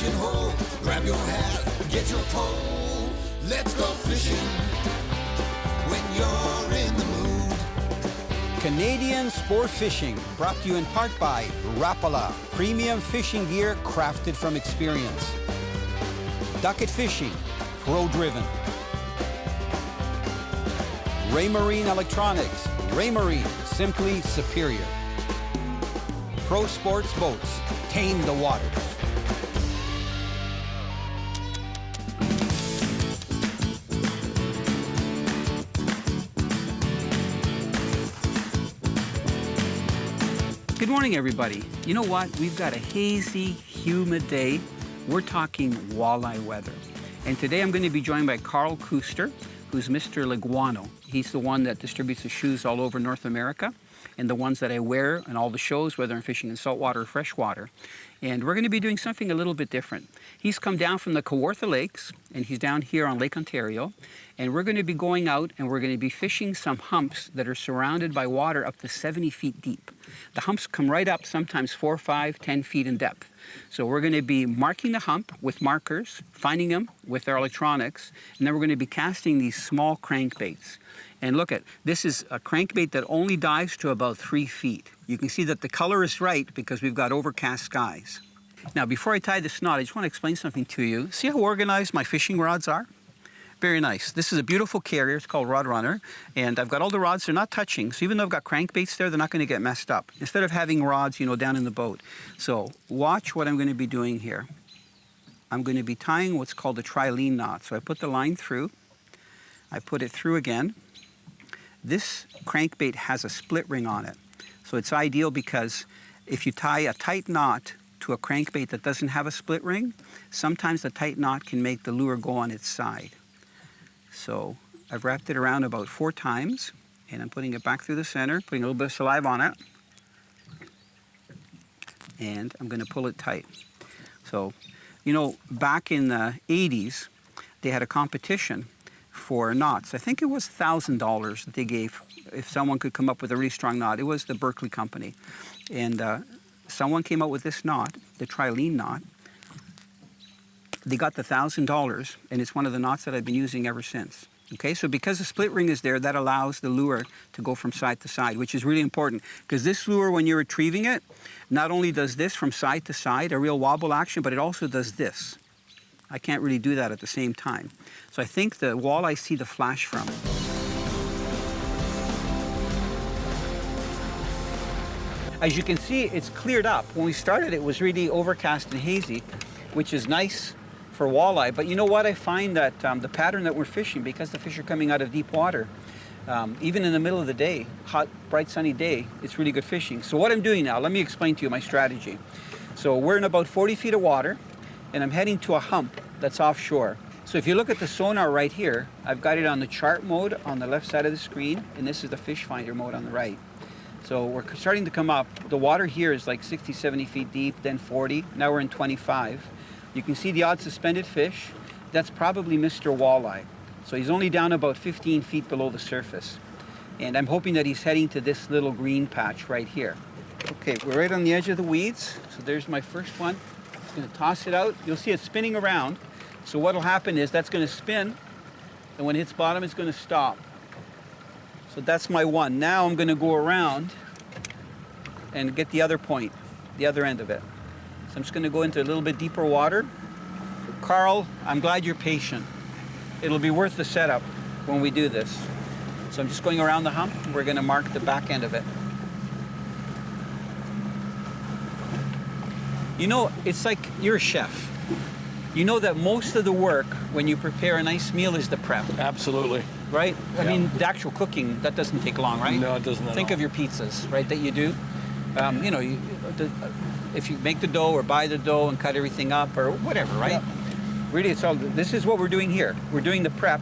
fishing hole. Grab your hat, get your pole. Let's go fishing when you're in the mood. Canadian Sport Fishing, brought to you in part by Rapala, premium fishing gear crafted from experience. Ducket Fishing, pro-driven. Raymarine Electronics, Raymarine, simply superior. Pro Sports Boats, tame the waters. Good morning, everybody. You know what? We've got a hazy, humid day. We're talking walleye weather. And today I'm going to be joined by Carl Kuster, who's Mr. Leguano. He's the one that distributes the shoes all over North America and the ones that I wear in all the shows, whether I'm fishing in saltwater or freshwater. And we're going to be doing something a little bit different. He's come down from the Kawartha Lakes, and he's down here on Lake Ontario. And we're going to be going out and we're going to be fishing some humps that are surrounded by water up to 70 feet deep. The humps come right up, sometimes 4, 5, 10 feet in depth. So we're going to be marking the hump with markers, finding them with our electronics, and then we're going to be casting these small crankbaits. And look at, this is a crankbait that only dives to about 3 feet. You can see that the color is right because we've got overcast skies. Now, before I tie this knot, I just want to explain something to you. See how organized my fishing rods are? Very nice. This is a beautiful carrier. It's called Rod Runner. And I've got all the rods. They're not touching. So even though I've got crankbaits there, they're not going to get messed up. Instead of having rods, you know, down in the boat. So watch what I'm going to be doing here. I'm going to be tying what's called a trilene knot. So I put the line through. I put it through again. This crankbait has a split ring on it. So it's ideal because if you tie a tight knot to a crankbait that doesn't have a split ring, sometimes the tight knot can make the lure go on its side. So I've wrapped it around about 4 times, and I'm putting it back through the center, putting a little bit of saliva on it, and I'm going to pull it tight. So, you know, back in the 80s, they had a competition for knots. I think it was $1,000 that they gave if someone could come up with a really strong knot. It was the Berkeley company. And someone came up with this knot, the trilene knot. They got the $1,000, and it's one of the knots that I've been using ever since. Okay, so because the split ring is there, that allows the lure to go from side to side, which is really important. Because this lure, when you're retrieving it, not only does this from side to side, a real wobble action, but it also does this. I can't really do that at the same time. So I think the walleye see the flash from it. As you can see, it's cleared up. When we started, it was really overcast and hazy, which is nice for walleye. But you know what? I find that the pattern that we're fishing, because the fish are coming out of deep water, even in the middle of the day, hot, bright, sunny day, it's really good fishing. So what I'm doing now, let me explain to you my strategy. So we're in about 40 feet of water, and I'm heading to a hump that's offshore. So if you look at the sonar right here, I've got it on the chart mode on the left side of the screen, and this is the fish finder mode on the right. So we're starting to come up. The water here is like 60, 70 feet deep, then 40. Now we're in 25. You can see the odd suspended fish. That's probably Mr. Walleye. So he's only down about 15 feet below the surface. And I'm hoping that he's heading to this little green patch right here. Okay, we're right on the edge of the weeds. So there's my first one. I'm going to toss it out. You'll see it spinning around. So what will happen is that's going to spin, and when it hits bottom, it's going to stop. So that's my one. Now I'm going to go around and get the other point, the other end of it. So I'm just going to go into a little bit deeper water. Carl, I'm glad you're patient. It'll be worth the setup when we do this. So I'm just going around the hump. We're going to mark the back end of it. You know, it's like you're a chef. You know that most of the work when you prepare a nice meal is the prep. Absolutely. Right? Yeah. I mean, the actual cooking, that doesn't take long, right? No, it doesn't at Think all. of your pizzas, right, that you do. You know, if you make the dough or buy the dough and cut everything up or whatever, right? Yeah. Really, it's all, this is what we're doing here. We're doing the prep.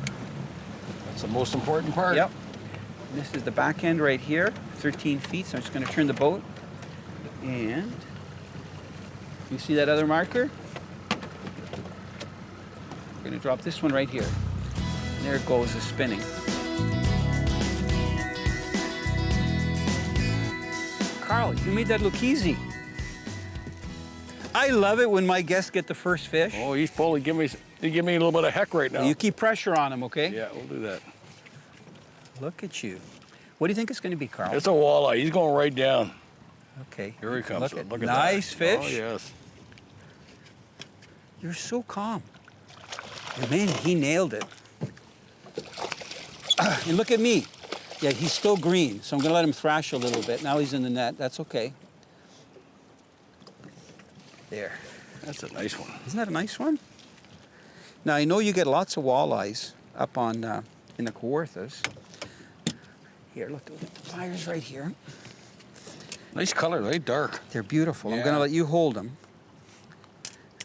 That's the most important part. Yep. This is the back end right here, 13 feet. So I'm just going to turn the boat. And you see that other marker? We're going to drop this one right here. And there it goes, it's spinning. Carl, you made that look easy. I love it when my guests get the first fish. Oh, he's probably giving me a little bit of heck right now. You keep pressure on him, okay? Yeah, we'll do that. Look at you. What do you think it's going to be, Carl? It's a walleye. He's going right down. Okay. Here he comes. Look at that. nice fish. Oh, yes. You're so calm. Man, he nailed it. And look at me. Yeah, he's still green, so I'm going to let him thrash a little bit. Now he's in the net. That's okay. There. That's a nice one. Isn't that a nice one? Now, I know you get lots of walleyes up on in the Kawarthas. Here, look, the pliers right here. Nice color, right? Dark. They're beautiful. I'm Yeah. going to let you hold them.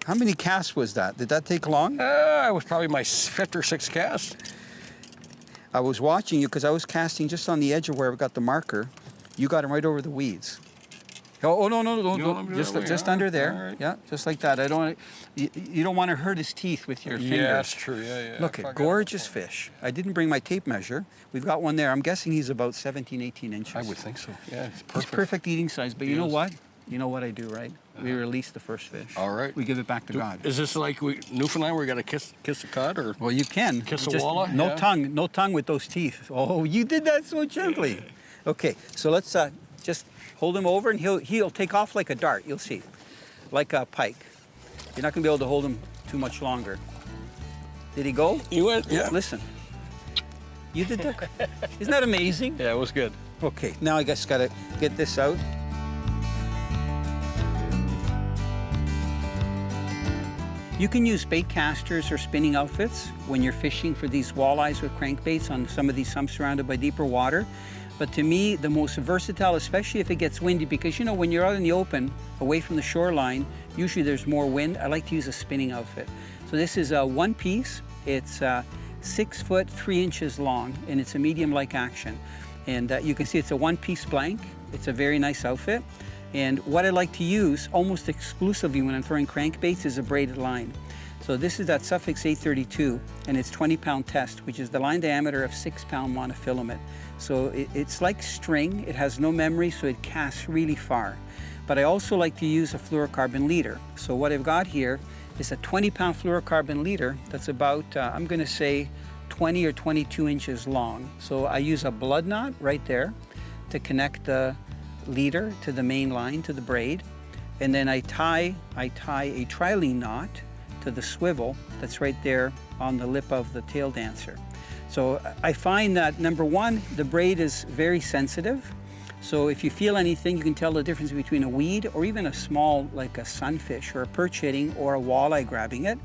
How many casts was that? Did that take long? It was probably my 5th or 6th cast. I was watching you because I was casting just on the edge of where I got the marker. You got him right over the weeds. Oh no, You want don't, him to just that way, just huh? under there. All right. Yeah, just like that. I don't. You don't want to hurt his teeth with your fingers. Yeah, that's true. Yeah. Look at gorgeous fish. I didn't bring my tape measure. We've got one there. I'm guessing he's about 17, 18 inches. I would think so. Yeah, it's He's perfect. perfect eating size. But you He know is. what? You know what I do, right? We release the first fish. All right. We give it back to God. Is this like Newfoundland where you got to kiss the cod, or? Well, you can. Kiss a Just walleye? No Yeah. no tongue with those teeth. Oh, you did that so gently. Okay, so let's just hold him over, and he'll take off like a dart. You'll see, like a pike. You're not gonna be able to hold him too much longer. Did he go? He went. Yeah. Listen, you did that. Isn't that amazing? Yeah, it was good. Okay, now I just gotta get this out. You can use bait casters or spinning outfits when you're fishing for these walleyes with crankbaits on some of these sumps surrounded by deeper water. But to me, the most versatile, especially if it gets windy, because you know, when you're out in the open, away from the shoreline, usually there's more wind. I like to use a spinning outfit. So this is a one piece. It's 6 foot 3 inches long, and it's a medium-like action. And you can see it's a one-piece blank. It's a very nice outfit. And what I like to use almost exclusively when I'm throwing crankbaits is a braided line. So this is that Suffix 832, and it's 20-pound test, which is the line diameter of 6-pound monofilament. So it's like string. It has no memory, so it casts really far. But I also like to use a fluorocarbon leader. So what I've got here is a 20-pound fluorocarbon leader that's about, I'm going to say, 20 or 22 inches long. So I use a blood knot right there to connect the leader to the main line, to the braid, and then I tie a trilene knot to the swivel that's right there on the lip of the tail dancer. So I find that, number one, the braid is very sensitive. So if you feel anything, you can tell the difference between a weed or even a small, like a sunfish or a perch hitting or a walleye grabbing it.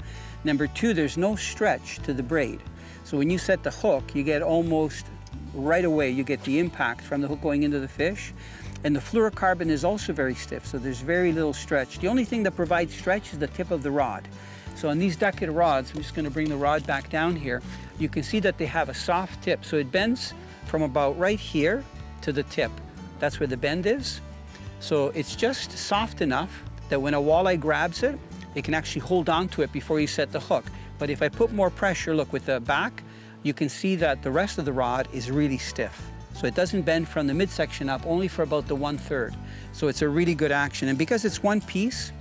Number two, there's no stretch to the braid. So when you set the hook, you get almost right away, you get the impact from the hook going into the fish. And the fluorocarbon is also very stiff, so there's very little stretch. The only thing that provides stretch is the tip of the rod. So on these ducket rods, I'm just going to bring the rod back down here, you can see that they have a soft tip. So it bends from about right here to the tip. That's where the bend is. So it's just soft enough that when a walleye grabs it, it can actually hold on to it before you set the hook. But if I put more pressure, look, with the back, you can see that the rest of the rod is really stiff. So it doesn't bend from the midsection up, only for about the 1/3. So it's a really good action. And because it's one piece,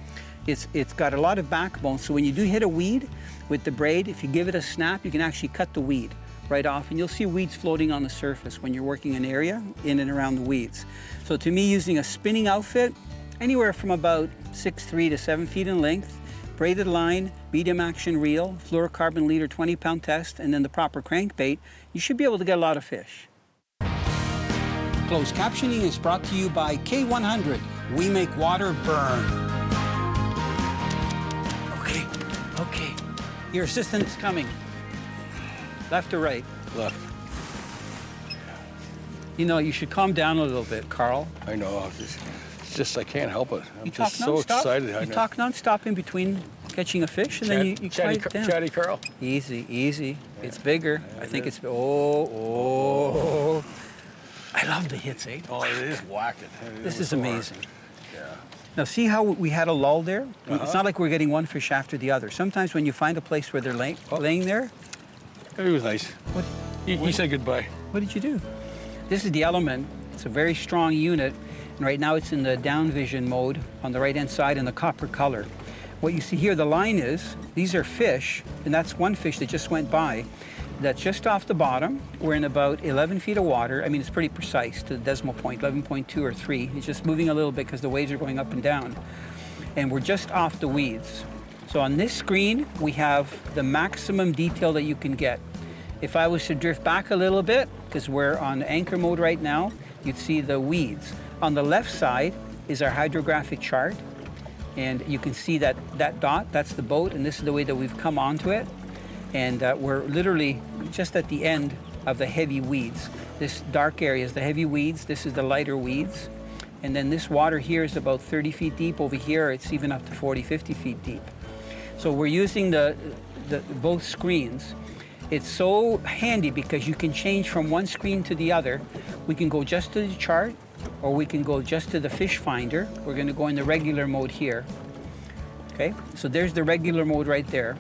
it's got a lot of backbone. So when you do hit a weed with the braid, if you give it a snap, you can actually cut the weed right off. And you'll see weeds floating on the surface when you're working an area in and around the weeds. So to me, using a spinning outfit, anywhere from about 6'3" to 7 feet in length, braided line, medium action reel, fluorocarbon leader 20-pound test, and then the proper crankbait, you should be able to get a lot of fish. Closed captioning is brought to you by K100. We make water burn. Okay. Your assistant's coming. Left or right? Left. You know, you should calm down a little bit, Carl. I know. It's just I can't help it. I'm You talk just so nonstop. excited. I You know. talk nonstop in between catching a fish, and then you quiet down. Chatty Carl. Easy. It's bigger. I think it's. Oh. I love the hits, eh? Oh, it is whacking. This is amazing. Yeah. Now, see how we had a lull there? It's not like we're getting one fish after the other. Sometimes when you find a place where they're laying there, It was nice. He said goodbye. what did you do? This is the Element. It's a very strong unit. And right now it's in the down vision mode on the right-hand side in the copper color. What you see here, the line is, these are fish, and that's one fish that just went by. That's just off the bottom. We're in about 11 feet of water. I mean, it's pretty precise to the decimal point, 11.2 or 3. It's just moving a little bit because the waves are going up and down. And we're just off the weeds. So on this screen, we have the maximum detail that you can get. If I was to drift back a little bit, because we're on anchor mode right now, you'd see the weeds. On the left side is our hydrographic chart. And you can see that dot, that's the boat, and this is the way that we've come onto it. And we're literally just at the end of the heavy weeds. This dark area is the heavy weeds, this is the lighter weeds. And then this water here is about 30 feet deep. Over here, it's even up to 40, 50 feet deep. So we're using both screens. It's so handy because you can change from one screen to the other. We can go just to the chart, or we can go just to the fish finder. We're gonna go in the regular mode here. Okay, so there's the regular mode right there.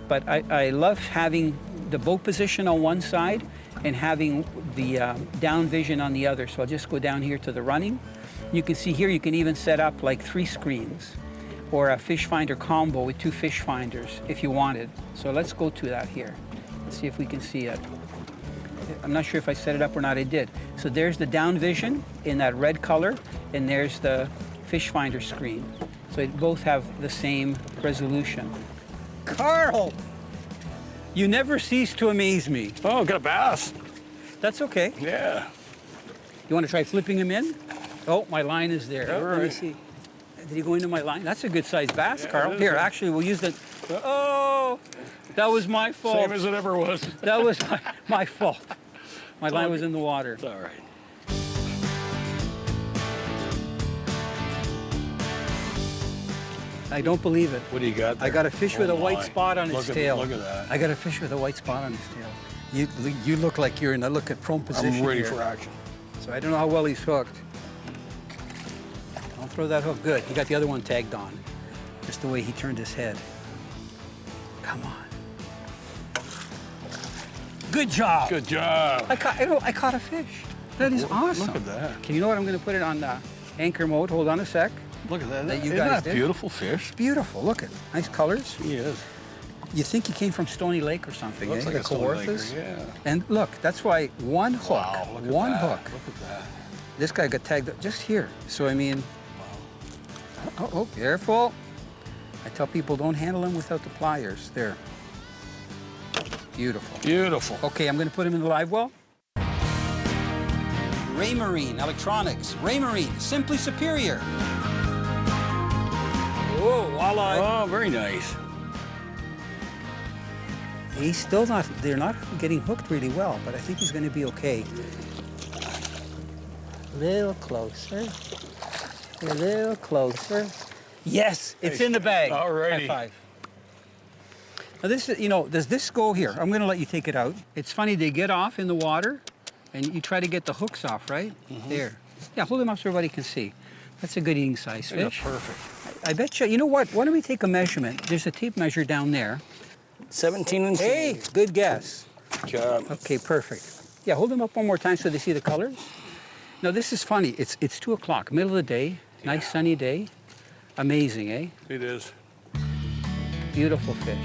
But I love having the boat position on one side and having the down vision on the other. So I'll just go down here to the running. You can see here, you can even set up like 3 screens or a fish finder combo with 2 fish finders if you wanted. So let's go to that here. Let's see if we can see it. I'm not sure if I set it up or not, I did. So there's the down vision in that red color, and there's the fish finder screen. So they both have the same resolution. Carl, you never cease to amaze me. Oh, got a bass. That's okay. Yeah. You want to try flipping him in? Oh, my line is there. All Let me right. see. Did he go into my line? That's a good sized bass, Yeah, Carl. it is. Here, actually, we'll use the... Oh, that was my fault. Same as it ever was. That was my fault. My line was in the water. It's all right. I don't believe it. What do you got there? I got a fish with a white my. spot on its tail. Look at that. I got a fish with a white spot on his tail. You look like you're in a look at prone position. I'm ready here. for action. So I don't know how well he's hooked. Don't throw that hook. Good. He got the other one tagged on. Just the way he turned his head. Come on. Good job. Good job. I caught a fish. That is awesome. Look at that. Can you know what? I'm going to put it on anchor mode. Hold on a sec. Look at that. That you Isn't guys that did? beautiful fish? Beautiful. Look at nice colors. He is. You think he came from Stony Lake or something? Looks eh? like The a Stony Laker, Kawarthas? yeah. And look, that's why one hook. Wow, look at one that. hook. Look at that. This guy got tagged up just here. So I mean, oh, careful. I tell people don't handle him without the pliers. There. Beautiful. Beautiful. Okay, I'm going to put him in the live well. Raymarine Electronics. Raymarine, simply superior. Oh, walleye. Oh, very nice. He's still not, they're not getting hooked really well, but I think he's going to be okay. A little closer. A little closer. Yes, it's in the bag. Alrighty. High five. Now this is, does this go here? I'm going to let you take it out. It's funny, they get off in the water, and you try to get the hooks off, right? There. Yeah, hold them up so everybody can see. That's a good eating size They're fish. perfect. I bet you know what? Why don't we take a measurement? There's a tape measure down there. 17 inches. Hey, good guess. Good job. Okay, perfect. Yeah, hold them up one more time so they see the colors. Now this is funny. It's 2 o'clock, middle of the day, nice sunny day. Amazing, eh? It is. Beautiful fish.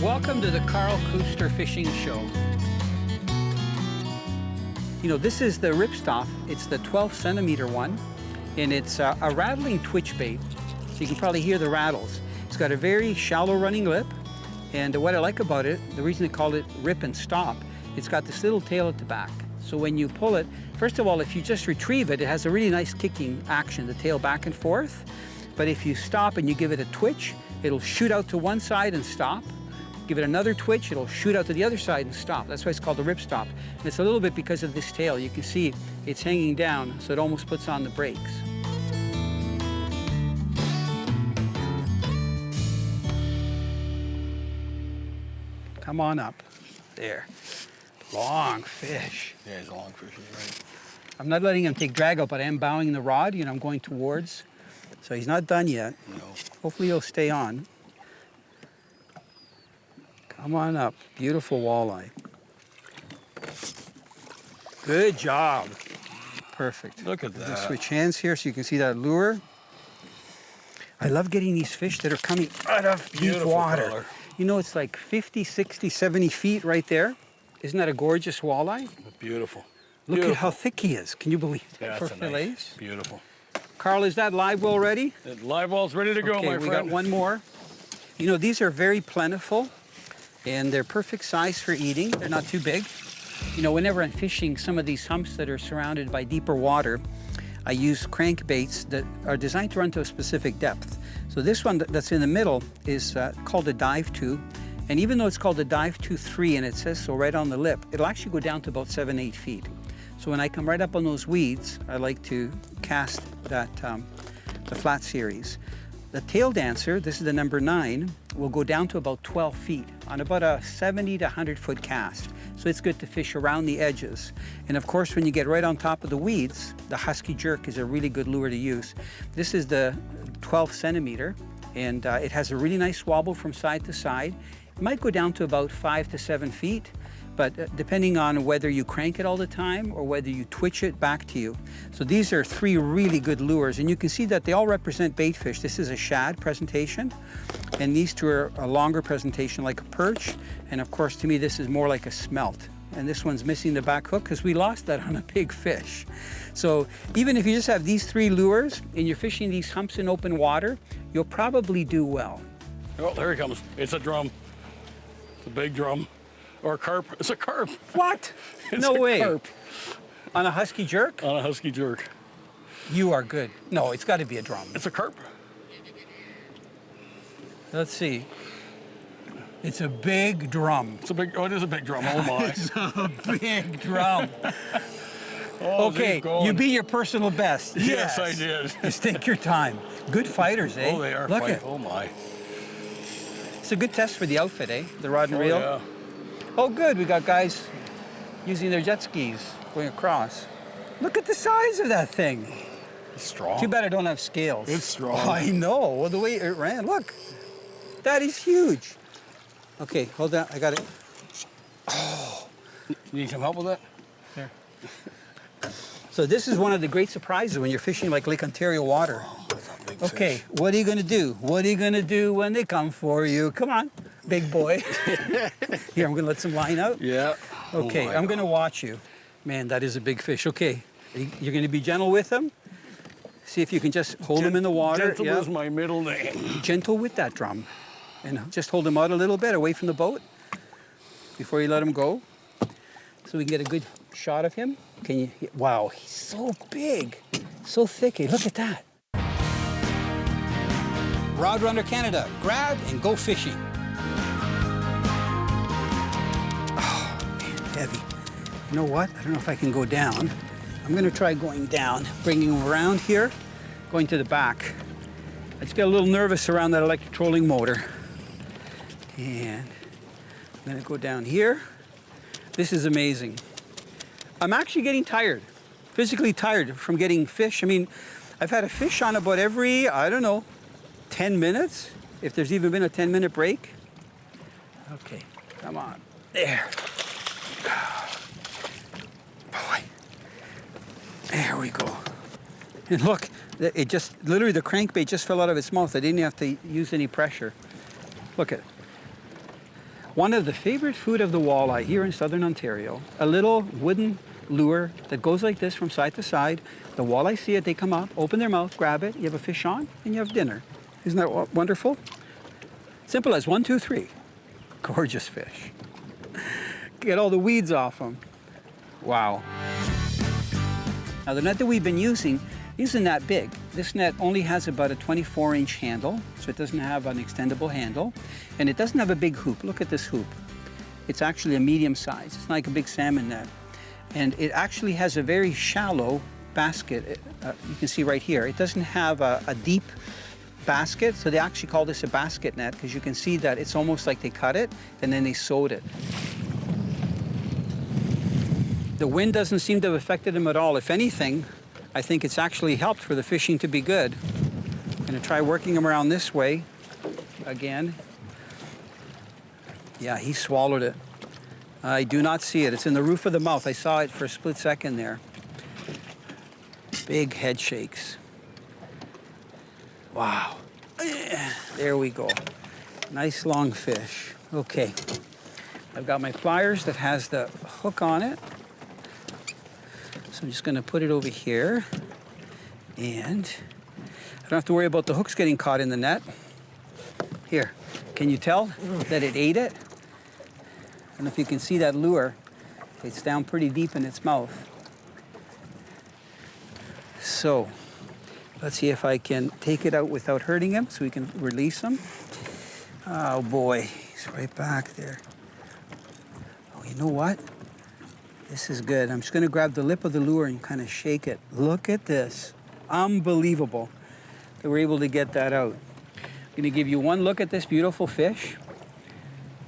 Welcome to the Carl Kuster Fishing Show. This is the ripstop. It's the 12 centimeter one, and it's a rattling twitch bait. So you can probably hear the rattles. It's got a very shallow running lip, and what I like about it, the reason they call it rip and stop, it's got this little tail at the back. So when you pull it, first of all, if you just retrieve it, it has a really nice kicking action, the tail back and forth. But if you stop and you give it a twitch, it'll shoot out to one side and stop. Give it another twitch, it'll shoot out to the other side and stop. That's why it's called the rip stop. And it's a little bit because of this tail. You can see it's hanging down, so it almost puts on the brakes. Come on up. There. Long fish. Yeah, he's a long fish, you're right. I'm not letting him take drag out, but I am bowing the rod. I'm going towards. So he's not done yet. No. Hopefully he'll stay on. Come on up. Beautiful walleye. Good job. Perfect. Look at Just that. switch hands here so you can see that lure. I love getting these fish that are coming out of deep Beautiful water. color. You know, it's like 50, 60, 70 feet right there. Isn't that a gorgeous walleye? Beautiful. Look at Beautiful. how thick he is. Can you believe it? Yeah, For that's a fillets? nice. Beautiful. Carl, is that live well ready? That live wall's ready to go, Okay, my we friend. got one more. You know, these are very plentiful, and they're perfect size for eating. They're not too big. You know, whenever I'm fishing some of these humps that are surrounded by deeper water, I use crankbaits that are designed to run to a specific depth. So this one that's in the middle is called a dive 2. And even though it's called a dive 2-3 and it says so right on the lip, it'll actually go down to about 7-8 feet. So when I come right up on those weeds, I like to cast that the flat series. The tail dancer, this is the number 9, will go down to about 12 feet on about a 70 to 100 foot cast. So it's good to fish around the edges. And of course, when you get right on top of the weeds, the husky jerk is a really good lure to use. This is the 12 centimeter, and it has a really nice wobble from side to side. It might go down to about 5 to 7 feet, but depending on whether you crank it all the time or whether you twitch it back to you. So these are 3 really good lures, and you can see that they all represent bait fish. This is a shad presentation, and these 2 are a longer presentation like a perch, and of course to me this is more like a smelt. And this one's missing the back hook because we lost that on a big fish. So even if you just have these 3 lures and you're fishing these humps in open water, you'll probably do well. Oh, there he comes. It's a drum. It's a big drum. Or a carp. It's a carp. What? It's No a way. Carp On a husky jerk? on a husky jerk. You are good. No, it's got to be a drum. It's a carp. Let's see. It's a big drum. It's a big. Oh, it is a big drum. Oh my. It's a big drum. Oh, Okay, he's going. you beat your personal best. Yes, I did. Just take your time. Good fighters, eh? Oh, they are. Look fight. at. Oh my. It's a good test for the outfit, eh? The rod and Oh reel. yeah. Oh, good. We got guys using their jet skis going across. Look at the size of that thing. It's strong. Too bad I don't have scales. It's strong. I know. Well, the way it ran, look. That is huge. Okay, hold on. I got it. You need some help with that? There. So this is one of the great surprises when you're fishing like Lake Ontario water. That's a big Okay, fish. what are you gonna do? What are you gonna do when they come for you? Come on, big boy. Here, I'm gonna let some line out. Yeah. Okay, Oh my I'm gonna watch you. Man, that is a big fish. Okay, you're gonna be gentle with them. See if you can just hold them in the water. Gentle Yeah. is my middle name. Gentle with that drum. And just hold him out a little bit away from the boat before you let him go. So we can get a good shot of him. Can you? Wow, he's so big, so thick. Hey, look at that. Rod Runner Canada, grab and go fishing. Oh, man, heavy. You know what? I don't know if I can go down. I'm gonna try going down, bringing him around here, going to the back. I just get a little nervous around that electric trolling motor. And I'm gonna go down here. This is amazing. I'm actually getting tired, physically tired from getting fish. I mean, I've had a fish on about every, I don't know, 10 minutes, if there's even been a 10-minute break. Okay, come on, there. Boy, there we go. And look, it just, literally the crankbait just fell out of its mouth. I didn't have to use any pressure. Look at it. One of the favorite food of the walleye here in southern Ontario, a little wooden lure that goes like this from side to side. The walleye see it, they come up, open their mouth, grab it, you have a fish on, and you have dinner. Isn't that wonderful? Simple as 1, 2, 3. Gorgeous fish. Get all the weeds off them. Wow. Now the net that we've been using isn't that big. This net only has about a 24-inch handle, so it doesn't have an extendable handle, and it doesn't have a big hoop. Look at this hoop. It's actually a medium size. It's not like a big salmon net. And it actually has a very shallow basket. You can see right here. It doesn't have a deep basket, so they actually call this a basket net because you can see that it's almost like they cut it and then they sewed it. The wind doesn't seem to have affected them at all. If anything, I think it's actually helped for the fishing to be good. I'm gonna try working him around this way again. Yeah, he swallowed it. I do not see it. It's in the roof of the mouth. I saw it for a split second there. Big head shakes. Wow. There we go. Nice long fish. Okay. I've got my pliers that has the hook on it. So I'm just going to put it over here. And I don't have to worry about the hooks getting caught in the net. Here. Can you tell that it ate it? I don't know if you can see that lure. It's down pretty deep in its mouth. So let's see if I can take it out without hurting him so we can release him. Oh boy, he's right back there. Oh, you know what? This is good. I'm just going to grab the lip of the lure and kind of shake it. Look at this. Unbelievable that we're able to get that out. I'm going to give you one look at this beautiful fish.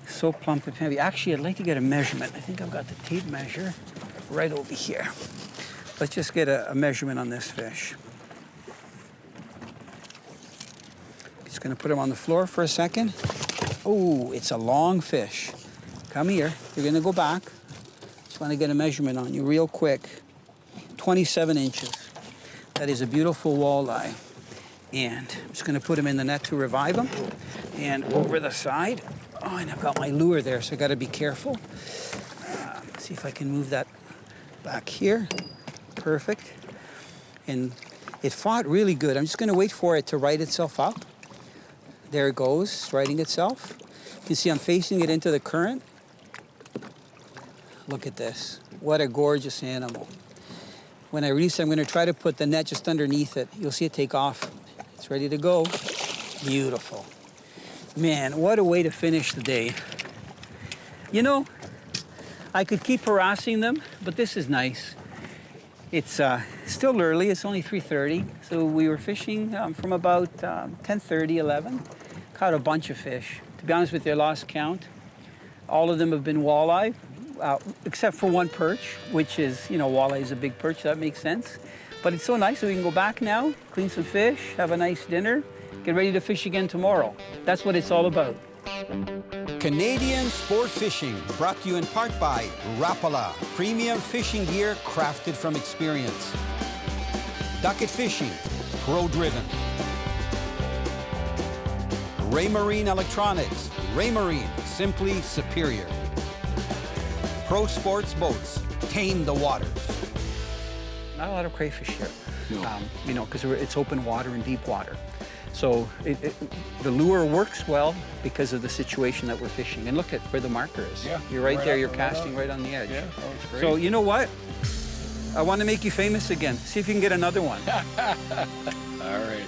So plump and heavy. Actually, I'd like to get a measurement. I think I've got the tape measure right over here. Let's just get a measurement on this fish. Just going to put him on the floor for a second. Oh, it's a long fish. Come here. You're going to go back. Just want to get a measurement on you real quick. 27 inches. That is a beautiful walleye. And I'm just going to put him in the net to revive him. And over the side. Oh, and I've got my lure there, so I got to be careful. See if I can move that back here. Perfect. And it fought really good. I'm just going to wait for it to right itself up. There it goes, it's righting itself. You can see I'm facing it into the current. Look at this. What a gorgeous animal. When I release it, I'm going to try to put the net just underneath it. You'll see it take off. It's ready to go. Beautiful. Man, what a way to finish the day. You know, I could keep harassing them, but this is nice. It's still early, it's only 3:30, so we were fishing from about 10:30, 11. Caught a bunch of fish. To be honest with you, I lost count. All of them have been walleye, except for one perch, which is, you know, walleye is a big perch, that makes sense. But it's so nice that we can go back now, clean some fish, have a nice dinner, get ready to fish again tomorrow. That's what it's all about. Canadian Sport Fishing, brought to you in part by Rapala, premium fishing gear crafted from experience. Ducket Fishing, pro-driven. Raymarine Electronics, Raymarine, simply superior. Pro Sports Boats, tame the waters. Not a lot of crayfish here, No. you know, because it's open water and deep water. So the lure works well because of the situation that we're fishing. And look at where the marker is. Yeah, You're right there, you're right casting up. right on the edge. Yeah, that was great. So you know what? I want to make you famous again. See if you can get another one. All right.